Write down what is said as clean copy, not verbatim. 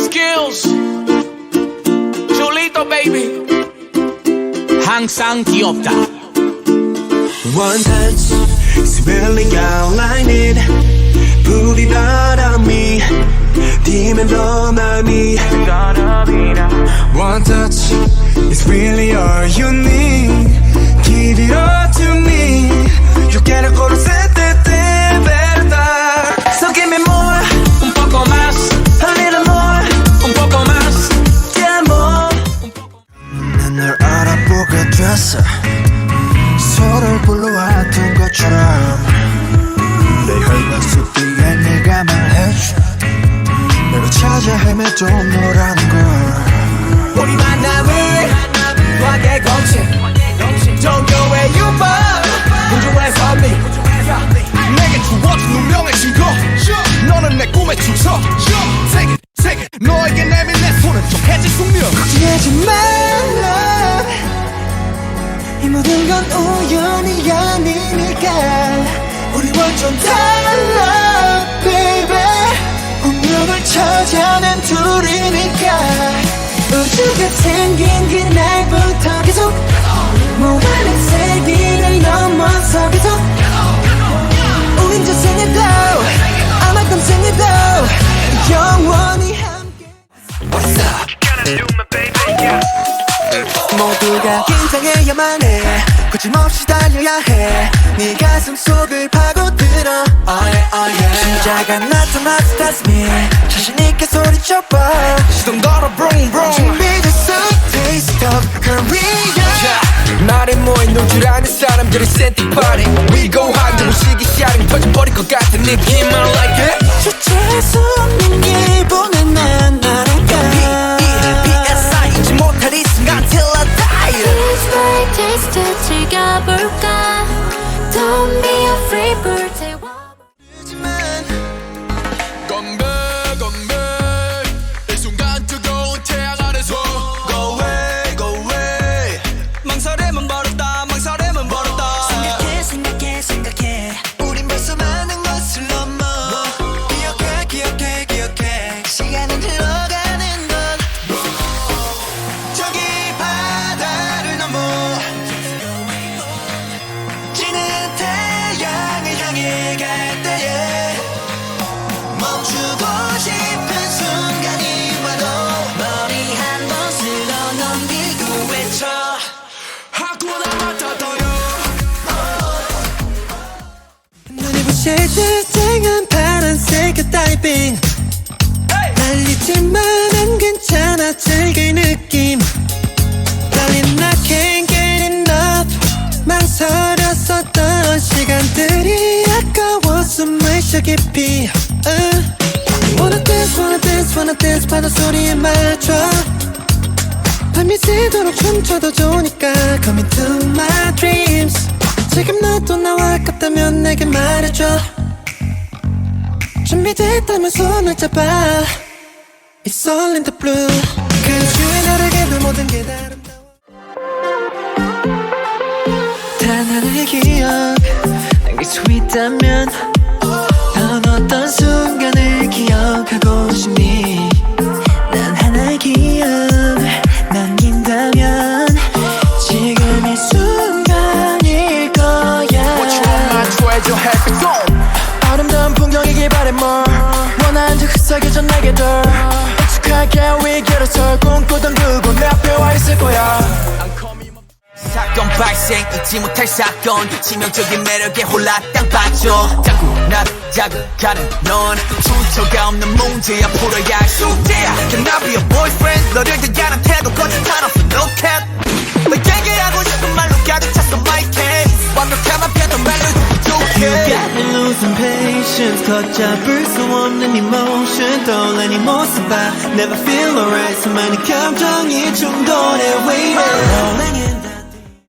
skills. Chulito baby. 항상 귀엽다. One touch, spilling out like it. 불이 바람이 dimmen 너만이. One touch, it's really all you need. Give it all to me. You get a coro se te verdad. So give me more, Un poco más, a little more, un poco más. yeah more. 난 널 알아보게 됐어. 서로를 불러왔던 것처럼 내 혈관 속 뒤에 네가 말해줘. 내가 찾아 헤매도 너라는 걸. 우리 만남을 과거의 공식 종교의 유머 우주의 선미 내게 주어진 운명의 증거 너는 내 꿈의 주석 세계 너에게 내민 내 손은 좀 해질 숙명 걱정하지 말라 이 모든 건 우연이 아니니까 우리 완전 달라 baby 운명을 찾아낸 둘이니까 우주가 생긴 그날부터 계속 무한한 세기를 넘어서 계속 우린 저 생에도 아마금 생에도 영원히 함께 모두가 긴장해야만 해 거침없이 달려야 해 네 가슴 속을 파고들어 oh yeah. 진짜가 나타났어 that's me 자신있게 소리쳐봐 시동 걸어 brum brum 준비됐어 taste of Korea 날에 모인 놀 줄 아는 사람들의 센티 파티 We go hard 무식이 샤링 터져버릴 것 같은 느낌 I like it 주체할 수 없는 기분에 난 날아가 PSI 잊지 못할 이 순간 till I die Taste by taste 즐겨볼까 Don't be afraid 불태워 건배 건배 이 순간 뜨거운 태양 아래서 Go away go away 망설임은 버렸다 망설임은 버렸다 생각해 우린 벌써 많은 것을 넘어 기억해 시간은 흘러가는 건 저기 바다를 넘어 지는 태양을 향해 갈 때에 멈추고 싶은 순간이 와도 머리 한 번 쓸어 넘기고 외쳐 하쿠나 마타타요 눈이 부실 때 쨍한 파란색 다이빙 날리지만 안 괜찮아 즐길 느낌 달린 I can't get enough 망설였었던 시간들이 아까워 숨을 쉬어 깊이 Wanna dance 바다 소리에 맞춰 밤이 새도록 춤춰도 좋으니까 Come into my dreams 지금 너도 나와 같다면 내게 말해줘 준비됐다면 손을 잡아 It's all in the blue Cause you and 나에게도 모든 게 아름다워 단 하나의 기억 남길 수 있다면 넌 어떤 순간을 기억하고 싶니 난 하나의 기억 남긴다면 지금 이 순간일 거야 What you want my treasure happy zone 아름다운 풍경이길 바래 more 원하는 듯 흩어져져 내게들 익숙하게 위기로서 꿈꾸던 그곳 내 앞에 와 있을 거야 사건 발생 잊지 못할 사건 치명적인 매력에 홀라 땅 빠져 자꾸 나를 자극하는 넌 출처가 없는 문제야 풀어야 할 숙제야 Can I be a boyfriend 너를 대하는 태도 거짓말 없어 no cap 너에게 하고 싶은 말로 가득 찼어 my case 완벽한 앞에도 말로 You 부족해 got me losing patience 걷잡을 수 없는 emotion 떠올라 네 모습 봐 Never feel alright 수많은 감정이 충돌해 waiting Rolling in the